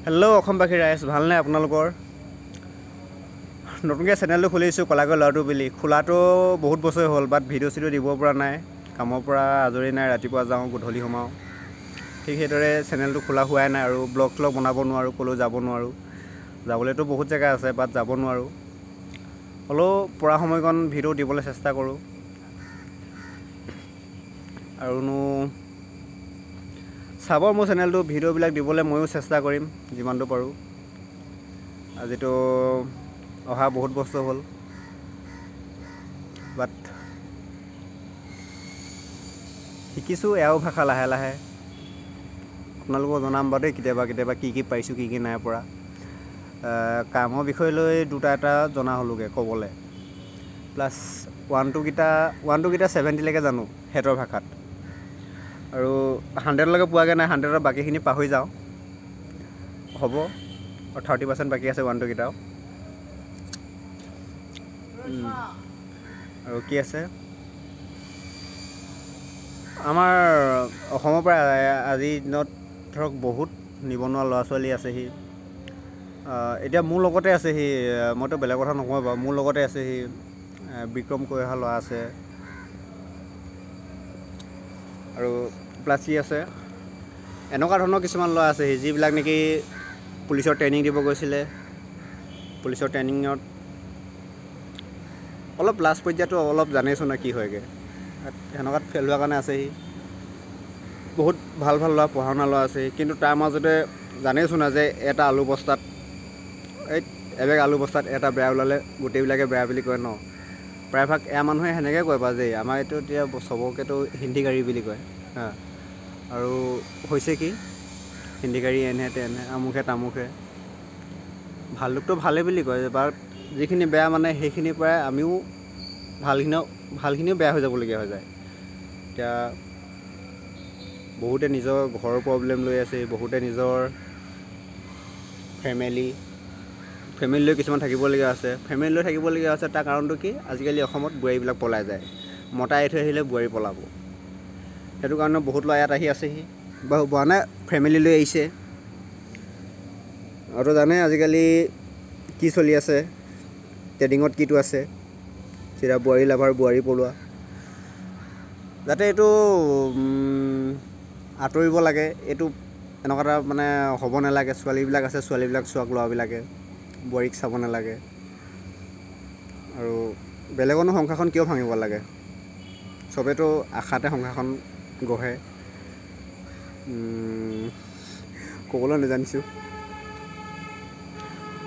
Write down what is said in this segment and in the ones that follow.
Hello' অসমবাসী ৰাইজ, ভালনে আপোনালোকৰ? নতুনকৈ চেনেলটো খুলিছোঁ কলাকৈ ল'ৰাটো বুলি। খোলাটো বহুত বছৰ হ'ল, বাট ভিডিঅ' চিডিঅ' দিব পৰা নাই। কামৰ পৰা আজৰি নাই, ৰাতিপুৱা যাওঁ গধূলি সোমাওঁ। ঠিক সেইদৰে চেনেলটো খোলা হোৱাই নাই আৰু ব্লগ চলগ বনাব নোৱাৰোঁ, ক'লৈও যাব নোৱাৰোঁ। যাবলৈতো বহুত জেগা আছে, বাট যাব নোৱাৰোঁ। হ'লেও পৰা সময়কণ ভিডিঅ' দিবলৈ চেষ্টা কৰোঁ। আৰুনো চাব মোৰ চেনেলটো, ভিডিঅ'বিলাক দিবলৈ ময়ো চেষ্টা কৰিম যিমানটো পাৰোঁ। আজিতো অহা বহুত বছৰ হ'ল, বাট শিকিছোঁ এয়াও ভাষা লাহে লাহে। আপোনালোকক জনাম বাৰু দেই কেতিয়াবা কি পাৰিছোঁ, কি নাই পৰা। কামৰ বিষয় লৈ দুটা এটা জনা হ'লোগৈ ক'বলৈ। প্লাছ ওৱান টু কেইটা 70লৈকে জানো সিহঁতৰ ভাষাত। আৰু 100লৈকে পোৱাগৈ নাই, 100ৰ বাকীখিনি পাহৰি যাওঁ। হ'ব, আৰু 30% বাকী আছে 1 2 কেইটাও। আৰু কি আছে, আমাৰ অসমৰ পৰা আজিৰ দিনত ধৰক বহুত নিবনুৱা ল'ৰা ছোৱালী আছেহি। এতিয়া মোৰ লগতে আছেহি, মইতো বেলেগ কথা নকওঁ বাৰু, মোৰ লগতে আছেহি বিক্ৰম কৈ অহা ল'ৰা আছে। আৰু প্লাছ কি আছে, এনেকুৱা ধৰণৰ কিছুমান ল'ৰা আছেহি যিবিলাক নেকি পুলিচৰ ট্ৰেইনিং দিব গৈছিলে। পুলিচৰ ট্ৰেইনিঙত অলপ লাষ্ট পৰ্যায়তো অলপ জানেইচোন না কি হয়গৈ, সেনেকুৱাত ফেল হোৱাৰ কাৰণে আছেহি। বহুত ভাল ভাল ল'ৰা, পঢ়া শুনা ল'ৰা আছেহি, কিন্তু তাৰ মাজতে জানেইচোন না যে এটা আলু বস্তাত এবেগ আলু বস্তাত এটা বেয়া ওলালে গোটেইবিলাকে বেয়া বুলি কয় ন। প্ৰায়ভাগ এয়া মানুহে সেনেকৈ কয় বাৰু যে আমাৰ এইটো এতিয়া চবকেতো হিন্দীকাৰী বুলি কয় হা। আৰু হৈছে কি হিন্দীকাৰী এনে তেনে আমুকে তামুকে। ভালটোকতো ভালেই বুলি কয়, বাট যিখিনি বেয়া মানে সেইখিনিৰ পৰাই আমিও ভালখিনিও বেয়া হৈ যাবলগীয়া হৈ যায়। এতিয়া বহুতে নিজৰ ঘৰৰ প্ৰব্লেম লৈ আছে, বহুতে নিজৰ ফেমিলি লৈ কিছুমান থাকিবলগীয়া আছে। ফেমিলি লৈ থাকিবলগীয়া আছে, তাৰ কাৰণটো কি, আজিকালি অসমত বোৱাৰীবিলাক পলাই যায়। মতা এৰি থৈ আহিলে বোৱাৰী পলাব। সেইটো কাৰণে বহুত ল'ৰা ইয়াত আহি আছেহি, বাৰু মানে ফেমিলি লৈ আহিছে। আৰু জানে আজিকালি কি চলি আছে, ট্ৰেডিঙত কিটো আছে, চিধা বোৱাৰী লাভাৰ, বোৱাৰী পলোৱা। যাতে এইটো আঁতৰিব লাগে, এইটো এনেকুৱা এটা মানে হ'ব নালাগে। ছোৱালীবিলাক আছে, ছোৱালীবিলাক চোৱাক ল'ৰাবিলাকে, বোৱাৰীক চাব নালাগে। আৰু বেলেগৰনো সংসাৰখন কিয় ভাঙিব লাগে, চবেতো আশাতে সংসাৰখন গঢ়ে। ক'বলৈ নাজানিছোঁ,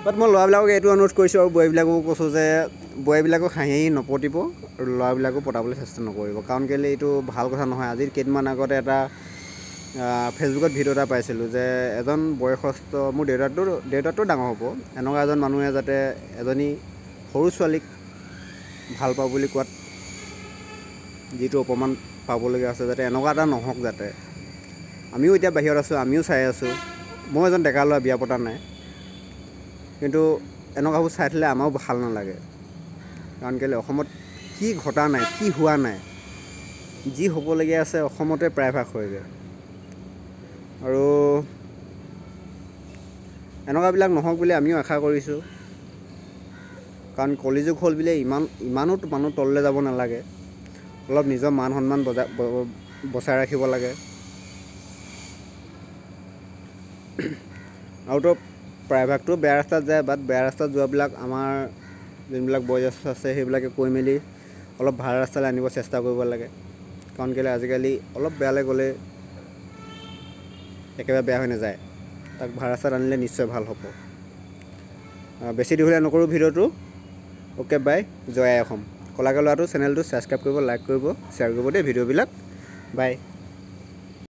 বাট মই ল'ৰাবিলাকক এইটো অনুৰোধ কৰিছোঁ আৰু বোৱাৰীবিলাককো কৈছোঁ যে বোৱাৰীবিলাকক হাঁহি নপতিব আৰু ল'ৰাবিলাকো পতাবলৈ চেষ্টা নকৰিব। কাৰণ কেলৈ এইটো ভাল কথা নহয়। আজি কেইদিনমান আগতে এটা ফেচবুকত ভিডিঅ' এটা পাইছিলোঁ যে এজন বয়সস্থ, মোৰ দেউতাতকৈ ডাঙৰ হ'ব, এনেকুৱা এজন মানুহে যাতে এজনী সৰু ছোৱালীক ভাল পাওঁ বুলি কোৱাত যিটো অপমান পাবলগীয়া আছে, যাতে এনেকুৱা এটা নহওক। যাতে আমিও এতিয়া বাহিৰত আছোঁ, আমিও চাই আছোঁ। মই এজন ডেকা ল'ৰা, বিয়া পতা নাই, কিন্তু এনেকুৱাবোৰ চাই থাকিলে আমাৰো ভাল নালাগে। কাৰণ কেলৈ অসমত কি ঘটা নাই, কি হোৱা নাই, যি হ'বলগীয়া আছে অসমতে প্ৰায়ভাগ হয়গৈ। আৰু এনেকুৱাবিলাক নহওক বুলি আমিও আশা কৰিছোঁ। কাৰণ কলিযুগ হ'ল বুলিয়ে ইমানো মানুহ তললৈ যাব নালাগে। অলপ নিজৰ মান সন্মান বচাই ৰাখিব লাগে। আৰুতো প্ৰায়ভাগটো বেয়া ৰাস্তাত যায়, বাট বেয়া ৰাস্তাত যোৱাবিলাক আমাৰ যোনবিলাক বয়োজ্যেষ্ঠ আছে সেইবিলাকে কৈ মেলি অলপ ভাল ৰাস্তালৈ আনিব চেষ্টা কৰিব লাগে। কাৰণ কেলৈ আজিকালি অলপ বেয়ালৈ গ'লে একেবাৰে বেয়া হৈ নাযায়, তাক ভাল ৰাস্তাত আনিলে নিশ্চয় ভাল হ'ব। বেছি দীঘলীয়া নকৰোঁ ভিডিঅ'টো। অ'কে বাই, জয় আই অসম। কলাকৈ ল'ৰাটো চেনেলটো ছাবস্ক্ৰাইব কৰিব, লাইক কৰিব, শ্বেয়াৰ কৰিব দেই ভিডিঅ'বিলাক। বাই।